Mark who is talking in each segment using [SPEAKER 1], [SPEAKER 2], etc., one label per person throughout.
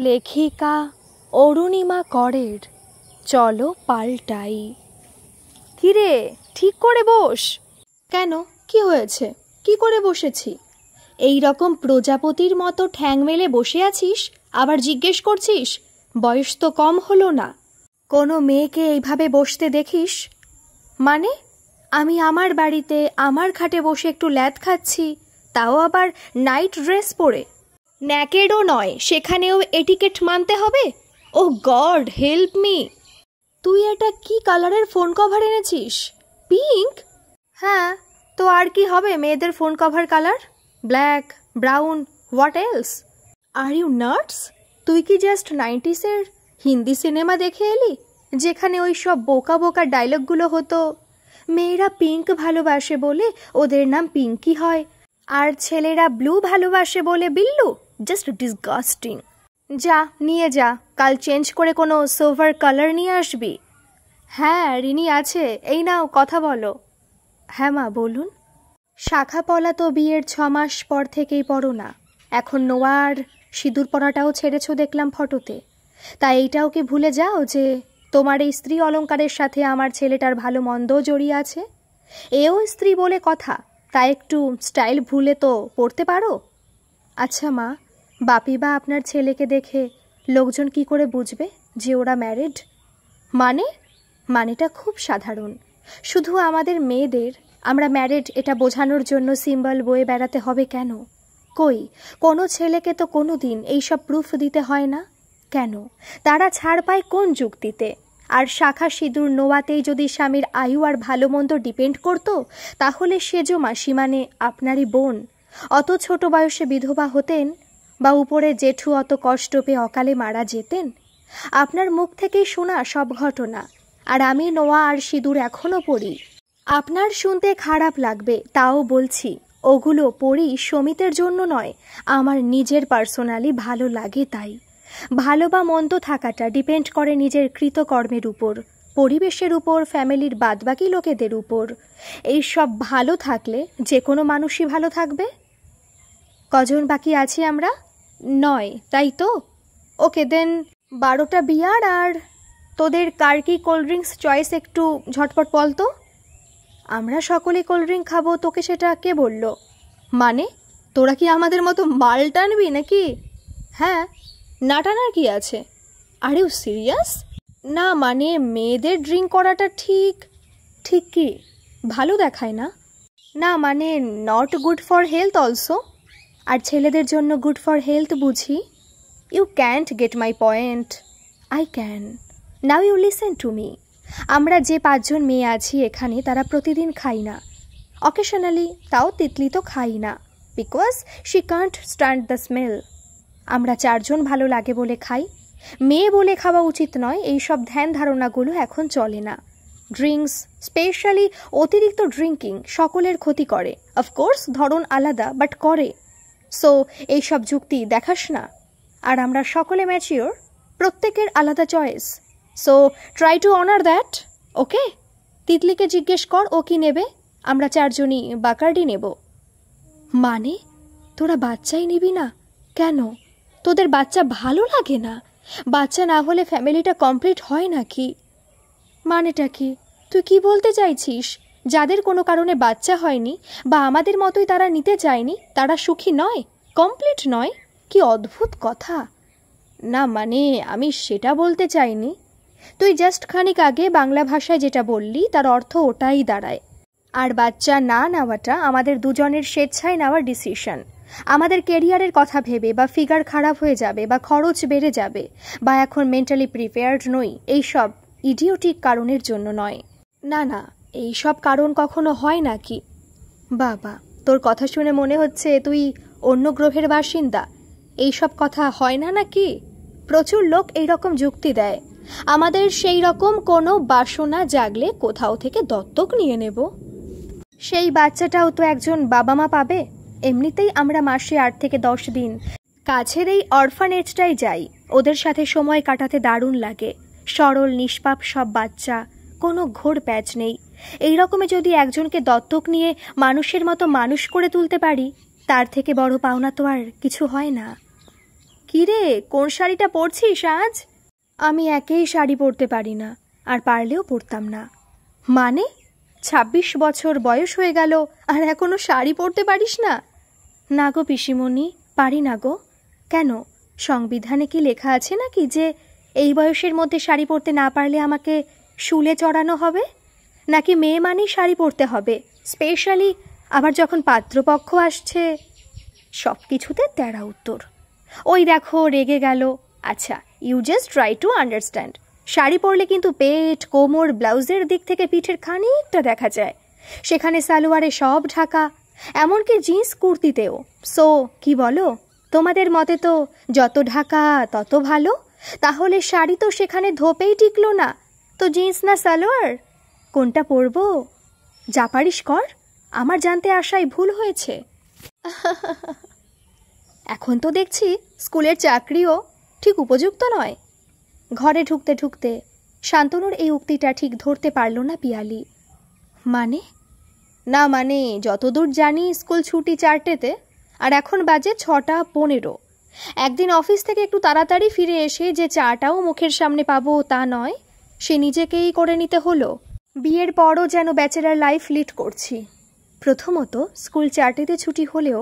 [SPEAKER 1] লেখিকা অরুণিমা করের চলো পাল্টাই। কিরে, ঠিক করে বস। কেন, কি হয়েছে? কি করে বসেছি? এই রকম প্রজাপতির মতো ঠ্যাং মেলে বসে আছিস, আবার জিজ্ঞেস করছিস? বয়স তো কম হলো না। কোনো মেয়েকে এইভাবে বসতে দেখিস? মানে আমি আমার বাড়িতে আমার খাটে বসে একটু ল্যাদ খাচ্ছি, তাও আবার নাইট ড্রেস পরে। ন্যাকেডও নয়, সেখানেও এটিকেট মানতে হবে? ও গড হেল্প মি। তুই এটা কি কালারের ফোন কভার এনেছিস? পিঙ্ক? হ্যাঁ, তো আর কি হবে মেয়েদের phone cover colour? Black, brown, what else? Are you nuts? তুই কি জাস্ট 90s হিন্দি সিনেমা দেখে এলি, যেখানে ওই সব বোকা বোকা ডায়লগগুলো হতো? মেয়েরা পিঙ্ক ভালোবাসে বলে ওদের নাম পিঙ্কি হয়, আর ছেলেরা ব্লু ভালোবাসে বলে বিল্লু। Just disgusting. যা নিয়ে যা, কাল চেঞ্জ করে কোনো সোভার কালার নিয়ে আসবি। হ্যাঁ রিনি আছে, এই নাও কথা বলো। হ্যাঁ মা বলুন। শাখা পলা তো বিয়ের 6 মাস পর থেকেই পড়ো না, এখন নোয়ার সিঁদুর পরাটাও ছেড়েছো দেখলাম ফটোতে। তাই এইটাও কি ভুলে যাও যে তোমার এই স্ত্রী অলঙ্কারের সাথে আমার ছেলেটার ভালো মন্দও জড়িয়ে আছে? এও স্ত্রী বলে কথা, তাই একটু স্টাইল ভুলে তো পড়তে পারো। আচ্ছা মা, বাপি বা আপনার ছেলেকে দেখে লোকজন কি করে বুঝবে যে ওরা ম্যারিড? মানেটা খুব সাধারণ। শুধু আমাদের মেয়েদের আমরা ম্যারিড এটা বোঝানোর জন্য সিম্বল বয়ে বেড়াতে হবে কেন? কই কোনো ছেলেকে তো কোনো দিন এইসব প্রুফ দিতে হয় না কেন? তারা ছাড় পায় কোন যুক্তিতে? আর শাখা সিঁদুর নোয়াতেই যদি স্বামীর আয়ু আর ভালো মন্দ ডিপেন্ড করতো, তাহলে সেজো মাসি মানে আপনারই বোন অত ছোট বয়সে বিধবা হতেন, বা উপরে জেঠু অত কষ্ট পেয়ে অকালে মারা যেতেন? আপনার মুখ থেকেই শোনা সব ঘটনা, আর আমি নোয়া আর সিঁদুর এখনো পড়ি। আপনার শুনতে খারাপ লাগবে, তাও বলছি ওগুলো পড়ি সমিতের জন্য নয়, আমার নিজের পার্সোনালি ভালো লাগে তাই। ভালো বা মন্দ থাকাটা ডিপেন্ড করে নিজের কৃতকর্মের উপর, পরিবেশের উপর, ফ্যামিলির বাদবাকি লোকেদের উপর। এই সব ভালো থাকলে যে কোনো মানুষই ভালো থাকবে। কজন বাকি আছি আমরা? 9, তাই তো? ওকে দেন 12টা বিয়ার। আর তোদের কার কি কোল্ড ড্রিঙ্কস চয়েস একটু ঝটপট বল তো। আমরা সকলে কোল্ড ড্রিঙ্ক খাবো, তোকে সেটা কে বলল? মানে তোরা কি আমাদের মতো মাল টানবি নাকি? হ্যাঁ, না টানার কি আছে? Are you serious? না মানে মেয়েদের ড্রিঙ্ক করাটা ঠিক কি ভালো দেখায় না? না মানে not good for health also. আর ছেলেদের জন্য গুড ফর হেলথ বুঝি। You can't get my point. I can. Now you listen to me. আমরা যে 5 জন মেয়ে আছি এখানে, তারা প্রতিদিন খাই না। অকেশনালি, তাও তিতলি তো খাই না, because she Kant stand the smell. আমরা 4 জন ভালো লাগে বলে খাই। মেয়ে বলে খাওয়া উচিত নয়, এই সব ধ্যান ধারণাগুলো এখন চলে না। ড্রিঙ্কস, স্পেশালি অতিরিক্ত ড্রিঙ্কিং সকলের ক্ষতি করে। অফকোর্স ধরন আলাদা, বাট করে। সো এইসব যুক্তি দেখাস না। আর আমরা সকলে ম্যাচিওর, প্রত্যেকের আলাদা choice. So try to honour that, okay? তিতলিকে জিজ্ঞেস কর ও কি নেবে। আমরা 4 জনই বাকার্ডি নেব। মানে তোরা বাচ্চাই নিবি না কেন? তোদের বাচ্চা ভালো লাগে না? বাচ্চা না হলে ফ্যামিলিটা কমপ্লিট হয় নাকি? মানেটা কি? তুই কি বলতে চাইছিস? যাদের কোনো কারণে বাচ্চা হয়নি বা আমাদের মতোই তারা নিতে চায়নি, তারা সুখী নয়, কমপ্লিট নয়? কি অদ্ভুত কথা। না মানে আমি সেটা বলতে চাইনি। তুই জাস্ট খানিক আগে বাংলা ভাষায় যেটা বললি তার অর্থ ওটাই দাঁড়ায়। আর বাচ্চা না নেওয়াটা আমাদের দুজনের স্বেচ্ছায় নেওয়ার ডিসিশন। আমাদের কেরিয়ারের কথা ভেবে, বা ফিগার খারাপ হয়ে যাবে, বা খরচ বেড়ে যাবে, বা এখন মেন্টালি প্রিপেয়ার্ড নই, এইসব ইডিওটিক কারণের জন্য নয়। না না, এইসব কারণ কখনো হয় নাকি? বাবা, তোর কথা শুনে মনে হচ্ছে তুই অন্য গ্রহের বাসিন্দা। এইসব কথা হয় না নাকি? প্রচুর লোক এইরকম যুক্তি দেয়। আমাদের সেই রকম কোনো বাসনা জাগলে কোথাও থেকে দত্তক নিয়ে নেব। সেই বাচ্চাটাও তো একজন বাবা মা পাবে। এমনিতেই আমরা মাসে 8 থেকে 10 দিন কাছের এই অরফানেজটাই যাই। ওদের সাথে সময় কাটাতে দারুণ লাগে। সরল নিষ্পাপ সব বাচ্চা, কোনো ঘোর প্যাচ নেই। এই রকমে যদি একজনকে দত্তক নিয়ে মানুষের মতো মানুষ করে তুলতে পারি, তার থেকে বড় পাওনা তো আর কিছু হয় না। কিরে, কোন শাড়িটা পরছিস আজ? আমি একেই শাড়ি পরতে পারি না, আর পারলেও পরতাম না। মানে 26 বছর বয়স হয়ে গেল আর এখনো শাড়ি পরতে পারিস না? না গো পিসিমণি, পারি না গো। কেন, সংবিধানে কি লেখা আছে নাকি যে এই বয়সের মধ্যে শাড়ি পরতে না পারলে আমাকে শুলে চড়ানো হবে? নাকি মেয়ে মানেই শাড়ি পরতে হবে, স্পেশালি আবার যখন পাত্রপক্ষ আসছে? সব কিছুতে তেড়া উত্তর। ওই দেখো রেগে গেল। আচ্ছা, you just try to understand. Sari পরলে কিন্তু পেট, কোমর, ব্লাউজের দিক থেকে পিঠের খানিকটা দেখা যায়। সেখানে সালোয়ারে সব ঢাকা, এমনকি জিন্স কুর্তিতেও। সো কি বলো, তোমাদের মতে তো যত ঢাকা তত ভালো। তাহলে শাড়ি তো সেখানে ধোপেই টিকলো না, তো জিন্স না সালোয়ার, কোনটা পরবো? যা পারিস কর, আমার জানতে আসায় ভুল হয়েছে। এখন তো দেখছি স্কুলের চাকরিও ঠিক উপযুক্ত নয়। ঘরে ঢুকতে ঢুকতে শান্তনুর এই উক্তিটা ঠিক ধরতে পারল না পিয়ালি। মানে? না মানে যতদূর জানি স্কুল ছুটি 4টেতে, আর এখন বাজে 6:15। একদিন অফিস থেকে একটু তাড়াতাড়ি ফিরে এসে যে চাটাও মুখের সামনে পাবো তা নয়, সে নিজেকেই করে নিতে হলো। বিয়ের পরও যেন ব্যাচেলার লাইফ লিড করছি। প্রথমত স্কুল 4টেতে ছুটি হলেও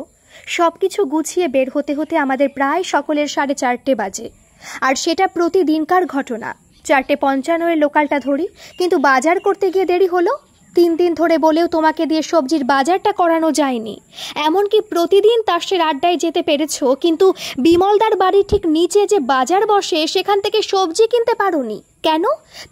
[SPEAKER 1] সব কিছু গুছিয়ে বের হতে হতে আমাদের প্রায় সকলের 4:30 বাজে। আর সেটা প্রতিদিনকার ঘটনা। 4:55 লোকালটা ধরি, কিন্তু বাজার করতে গিয়ে দেরি হলো। 3 দিন ধরে বলেও তোমাকে দিয়ে সবজির বাজারটা করানো যায়নি। এমনকি প্রতিদিন তাসের আড্ডায় যেতে পেরেছো, কিন্তু বিমলদার বাড়ির ঠিক নিচে যে বাজার বসে সেখান থেকে সবজি কিনতে পারোনি কেন,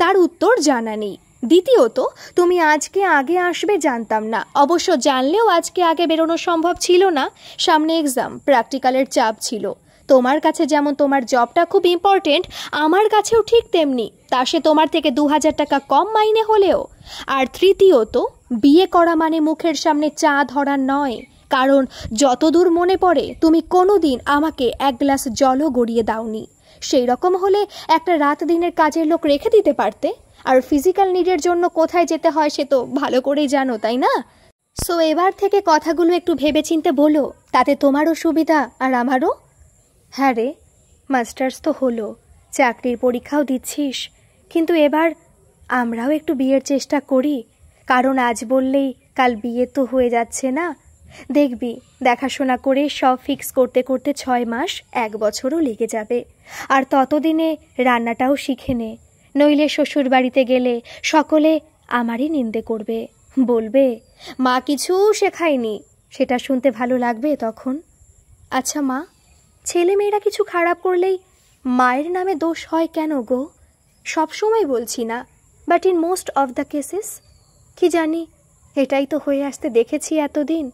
[SPEAKER 1] তার উত্তর জানা নেই। দ্বিতীয়ত, তুমি আজকে আগে আসবে জানতাম না। অবশ্য জানলেও আজকে আগে বেরোনো সম্ভব ছিল না, সামনে এক্সাম, প্র্যাকটিক্যালের চাপ ছিল। তোমার কাছে যেমন তোমার জবটা খুব ইম্পর্টেন্ট, আমার কাছেও ঠিক তেমনি। তা সে তোমার থেকে 2000 টাকা কম মাইনে হলেও। আর তৃতীয়ত, বিয়ে করা মানে মুখের সামনে চা ধরা নয়। কারণ যতদূর মনে পড়ে তুমি কোনোদিন আমাকে 1 গ্লাস জলও গড়িয়ে দাওনি। সেই রকম হলে একটা রাত দিনের কাজের লোক রেখে দিতে পারতে। আর ফিজিক্যাল নিডের জন্য কোথায় যেতে হয় সে তো ভালো করেই জানো, তাই না? সো এবার থেকে কথাগুলো একটু ভেবেচিন্তে বলো, তাতে তোমারও সুবিধা আর আমারও। হ্যাঁ রে, মাস্টার্স তো হলো, চাকরির পরীক্ষাও দিচ্ছিস, কিন্তু এবার আমরাও একটু বিয়ের চেষ্টা করি। কারণ আজ বললেই কাল বিয়ে তো হয়ে যাচ্ছে না। দেখবি দেখাশোনা করে সব ফিক্স করতে করতে 6 মাস 1 বছরও লেগে যাবে। আর ততদিনে রান্নাটাও শিখে নে, নইলে শ্বশুর বাড়িতে গেলে সকলে আমারই নিন্দে করবে, বলবে মা কিছু শেখায়নি। সেটা শুনতে ভালো লাগবে তখন। আচ্ছা মা, ছেলেমেয়েরা কিছু খারাপ করলেই মায়ের নামে দোষ হয় কেন গো? সবসময় বলছি না, but in most of the cases. কি জানি, এটাই তো হয়ে আসতে দেখেছি এতদিন।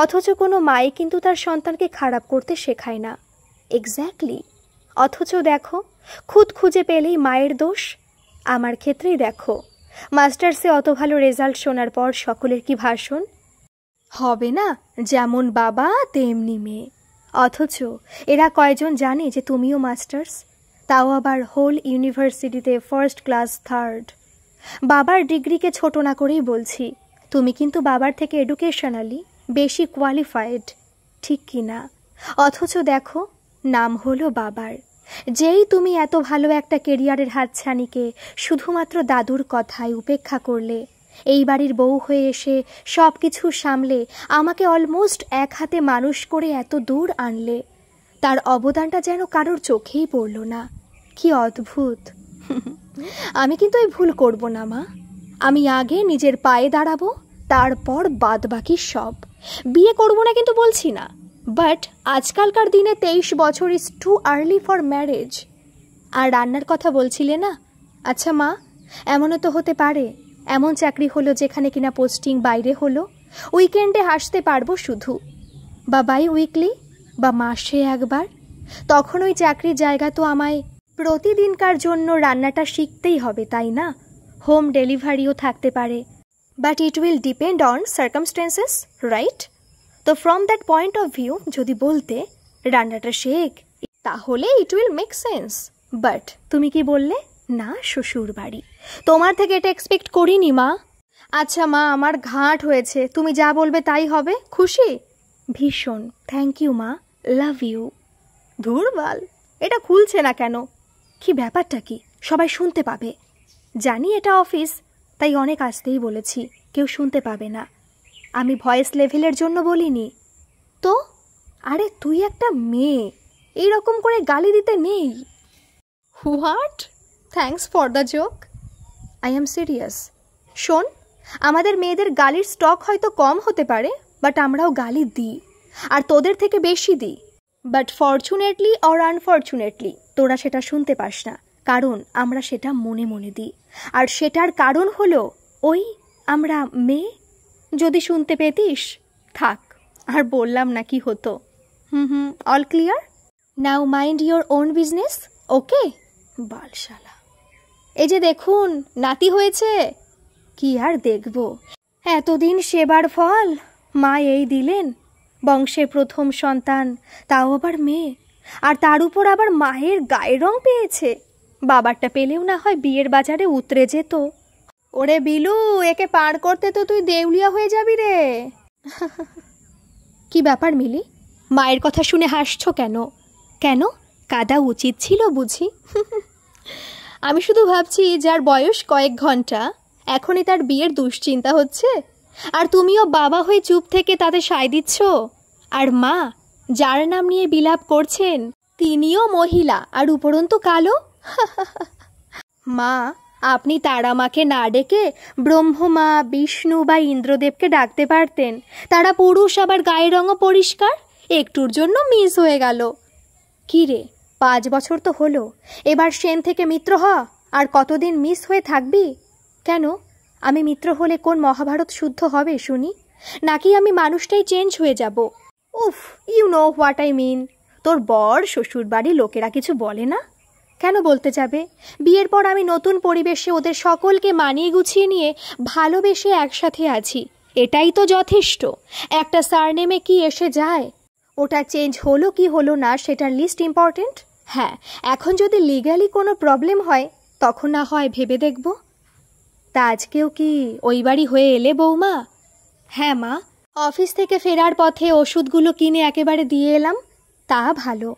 [SPEAKER 1] অথচ কোনো মাই কিন্তু তার সন্তানকে খারাপ করতে শেখায় না। এক্স্যাক্টলি। অথচ দেখো, খুদ খুঁজে পেলেই মায়ের দোষ। আমার ক্ষেত্রেই দেখো, মাস্টার্সে অত ভালো রেজাল্ট শোনার পর সকলের কি ভাষণ, হবে না যেমন বাবা তেমনি মেয়ে। অথচ এরা কয়জন জানে যে তুমিও মাস্টার্স, তাও আবার হোল ইউনিভার্সিটিতে 1st ক্লাস 3rd। বাবার ডিগ্রিকে ছোট না করেই বলছি, তুমি কিন্তু বাবার থেকে এডুকেশনালি বেশি কোয়ালিফাইড, ঠিক কি না? অথচ দেখো, নাম হলো বাবার। যেই তুমি এত ভালো একটা কেরিয়ারের হাতছানিকে শুধুমাত্র দাদুর কথায় উপেক্ষা করলে, এই বাড়ির বউ হয়ে এসে সব কিছু সামলে আমাকে অলমোস্ট এক হাতে মানুষ করে এত দূর আনলে, তার অবদানটা যেন কারোর চোখেই পড়ল না। কি অদ্ভুত। আমি কিন্তু এই ভুল করব না মা। আমি আগে নিজের পায়ে দাঁড়াবো, তারপর বাদ বাকি সব। বিয়ে করব না কিন্তু বলছি না, বাট আজকালকার দিনে 23 বছর is too early for marriage. আর রান্নার কথা বলছিলে না? আচ্ছা মা, এমনও তো হতে পারে এমন চাকরি হলো যেখানে কিনা পোস্টিং বাইরে হলো, উইকেন্ডে আসতে পারবো শুধু, বা বাই উইকলি, বা মাসে একবার। তখন ওই চাকরির জায়গা তো আমায় প্রতিদিনকার জন্য রান্নাটা শিখতেই হবে, তাই না? হোম ডেলিভারিও থাকতে পারে, but it will depend on circumstances, right? তো from that point of view যদি বলতে রান্নাটা শেখ, তাহলে it will make sense. But তুমি কি বললে না শ্বশুর বাড়ি, তোমার থেকে এটা এক্সপেক্ট করিনি মা। আচ্ছা মা, আমার ঘাট হয়েছে, তুমি যা বলবে তাই হবে, খুশি? ভীষণ, থ্যাংক ইউ মা, লাভ ইউ। ধুর বাল। এটা খুলছে না কেন? কি ব্যাপারটা কি? সবাই শুনতে পাবে। জানি এটা অফিস, তাই অনেক আসতেই বলেছি, কেউ শুনতে পাবে না। আমি ভয়েস লেভেলের জন্য বলিনি তো। আরে তুই একটা মেয়ে, এইরকম করে গালি দিতে নেই। What? Thanks for the joke. I am serious. শোন, আমাদের মেয়েদের গালির স্টক হয়তো কম হতে পারে, বাট আমরাও গালি দিই, আর তোদের থেকে বেশি দিই। বাট ফরচুনেটলি অর আনফরচুনেটলি তোরা সেটা শুনতে পাস না, কারণ আমরা সেটা মনে মনে দিই। আর সেটার কারণ হলো ওই আমরা মেয়ে। যদি শুনতে পেতিস, থাক আর বললাম না কি হতো। All clear? Now mind your own business, okay? বালশালা। এই যে দেখুন, নাতি হয়েছে। কি আর দেখব, এতদিন সেবার ফল মা এই দিলেন। বংশে প্রথম সন্তান, তাও আবার মেয়ে, আর তার উপর আবার মায়ের গায়ের রং পেয়েছে। বাবারটা পেলেও না হয় বিয়ের বাজারে উতরে যেত। ওরে বিলু, একে পার করতে তো তুই দেউলিয়া হয়ে যাবি রে। কি ব্যাপার মিলি, মায়ের কথা শুনে হাসছো কেন? কেন, কাঁদা উচিত ছিল বুঝি? আমি শুধু ভাবছি, যার বয়স কয়েক ঘন্টা, এখনই তার বিয়ের দুশ্চিন্তা হচ্ছে, আর তুমিও বাবা হয়ে চুপ থেকে তাতে সায় দিচ্ছ। আর মা, যার নাম নিয়ে বিলাপ করছেন, তিনিও মহিলা, আর উপরন্তু কালো। মা, আপনি তারা মাকে না ডেকে ব্রহ্মমা, বিষ্ণু বা ইন্দ্রদেবকে ডাকতে পারতেন। তারা পুরুষ, আবার গায়ের রঙও পরিষ্কার। একটুর জন্য মিস হয়ে গেল। কি রে, 5 বছর তো হলো, এবার সেন থেকে মিত্র হ। আর কতদিন মিস হয়ে থাকবি? কেন, আমি মিত্র হলে কোন মহাভারত শুদ্ধ হবে শুনি? নাকি আমি মানুষটাই চেঞ্জ হয়ে যাব? উফ, you know what I mean. তোর বর, শ্বশুর বাড়ির লোকেরা কিছু বলে না? কেন বলতে যাবে? বিয়ের পর আমি নতুন পরিবেশে ওদের সকলকে মানিয়ে গুছিয়ে নিয়ে ভালোবেসে একসাথে আছি, এটাই তো যথেষ্ট। একটা সারনেমে কি এসে যায়? ওটা চেঞ্জ হলো কি হলো না সেটার লিস্ট ইম্পর্টেন্ট। হ্যাঁ, এখন যদি লিগ্যালি কোনো প্রবলেম হয়, তখন না হয় ভেবে দেখব। তা আজকেও কি ওই বাড়ি হয়ে এলে বৌমা? হ্যাঁ মা, অফিস থেকে ফেরার পথে ওষুধগুলো কিনে একেবারে দিয়ে এলাম। তা ভালো,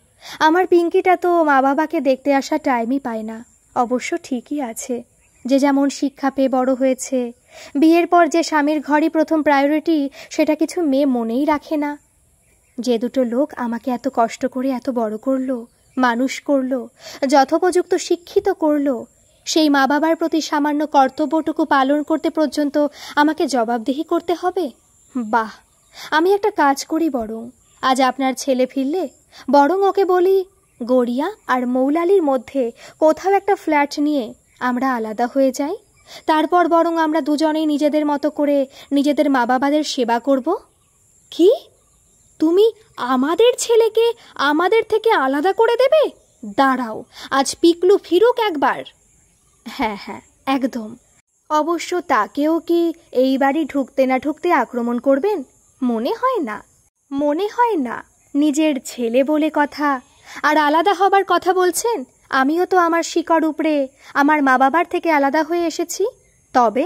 [SPEAKER 1] আমার পিঙ্কিটা তো মা বাবাকে দেখতে আসার টাইমই পায় না। অবশ্য ঠিকই আছে, যে যেমন শিক্ষা পেয়ে বড় হয়েছে। বিয়ের পর যে স্বামীর ঘরই প্রথম প্রায়োরিটি, সেটা কিছু মেয়ে মনেই রাখে না। যে দুটো লোক আমাকে এত কষ্ট করে এত বড় করলো, মানুষ করলো, যথোপযুক্ত শিক্ষিত করলো, সেই মা বাবার প্রতি সামান্য কর্তব্যটুকু পালন করতে পর্যন্ত আমাকে জবাবদিহি করতে হবে? বাহ, আমি একটা কাজ করি বরং, আজ আপনার ছেলে ফিরলে বরং ওকে বলি, গড়িয়া আর মৌলালির মধ্যে কোথাও একটা ফ্ল্যাট নিয়ে আমরা আলাদা হয়ে যাই। তারপর বরং আমরা দুজনেই নিজেদের মতো করে নিজেদের মা বাবাদের সেবা করব। কি, তুমি আমাদের ছেলেকে আমাদের থেকে আলাদা করে দেবে? দাঁড়াও, আজ পিকলু ফিরুক একবার। হ্যাঁ হ্যাঁ, একদম। অবশ্য তাকেও কি এই বাড়ি ঢুকতে না ঢুকতে আক্রমণ করবেন? মনে হয় না, মনে হয় না। নিজের ছেলে বলে কথা, আর আলাদা হবার কথা বলছেন। আমিও তো আমার শিকড় উপড়ে আমার মা বাবার থেকে আলাদা হয়ে এসেছি। তবে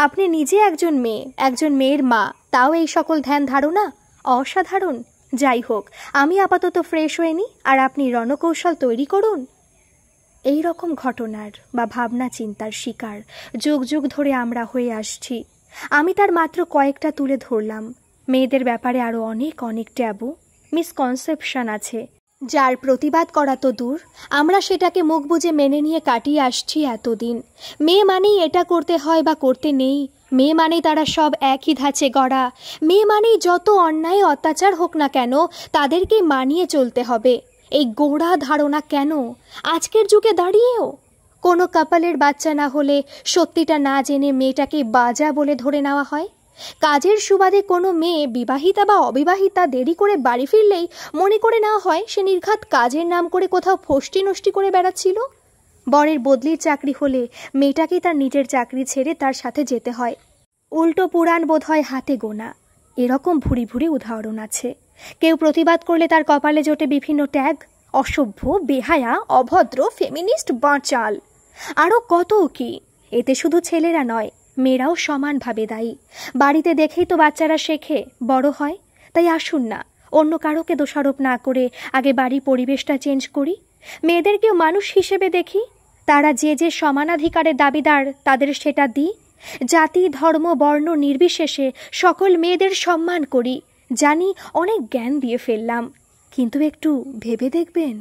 [SPEAKER 1] আপনি নিজে একজন মেয়ে, একজন মেয়ের মা, তাও এই সকল ধ্যান ধারণা অসাধারণ। যাই হোক, আমি আপাতত ফ্রেশ হয়ে নিই, আর আপনি রণকৌশল তৈরি করুন। এই রকম ঘটনার বা ভাবনা চিন্তার শিকার যুগ যুগ ধরে আমরা হয়ে আসছি। আমি তার মাত্র কয়েকটা তুলে ধরলাম। মেয়েদের ব্যাপারে আরও অনেক অনেক ট্যাবু, মিসকনসেপশন আছে, যার প্রতিবাদ করা তো দূর, আমরা সেটাকে মুখ বুজে মেনে নিয়ে কাটিয়ে আসছি এতদিন। মেয়ে মানেই এটা করতে হয় বা করতে নেই, মেয়ে মানেই তারা সব একই ধাঁচে গড়া, মেয়ে মানেই যত অন্যায় অত্যাচার হোক না কেন তাদেরকে মানিয়ে চলতে হবে। এই গোড়া ধারণা কেন আজকের যুগে দাঁড়িয়েও? কোনো কাপালের বাচ্চা না হলে সত্যিটা না জেনে মেয়েটাকে বাজা বলে ধরে নেওয়া হয়। কাজের সুবাদে কোনো মেয়ে বিবাহিতা বা অবিবাহিতা দেরি করে বাড়ি ফিরলেই মনে করে নেওয়া হয় সে নির্ঘাত কাজের নাম করে কোথাও ফষ্টি নষ্টি করে বেড়াচ্ছিল। বরের বদলির চাকরি হলে মেয়েটাকেই তার নিজের চাকরি ছেড়ে তার সাথে যেতে হয়। উল্টো পুরাণ বোধ হয় হাতে গোনা, এরকম ভুরি ভুরি উদাহরণ আছে। কেউ প্রতিবাদ করলে তার কপালে জোটে বিভিন্ন ট্যাগ, অসভ্য, বেহায়া, অভদ্র, ফেমিনিস্ট, বাঁচাল, আরও কত কি। এতে শুধু ছেলেরা নয়, মেয়েরাও সমানভাবে দায়ী। বাড়িতে দেখেই তো বাচ্চারা শেখে, বড় হয়। তাই আসুন না, অন্য কারোকে দোষারোপ না করে আগে বাড়ির পরিবেশটা চেঞ্জ করি। মেয়েদেরকেও মানুষ হিসেবে দেখি, তারা যে যে সমানাধিকারের দাবিদার তাদের সেটা দিই। জাতি, ধর্ম, বর্ণ নির্বিশেষে সকল মেয়েদের সম্মান করি। জানি অনেক জ্ঞান দিয়ে ফেললাম, কিন্তু একটু ভেবে দেখবেন।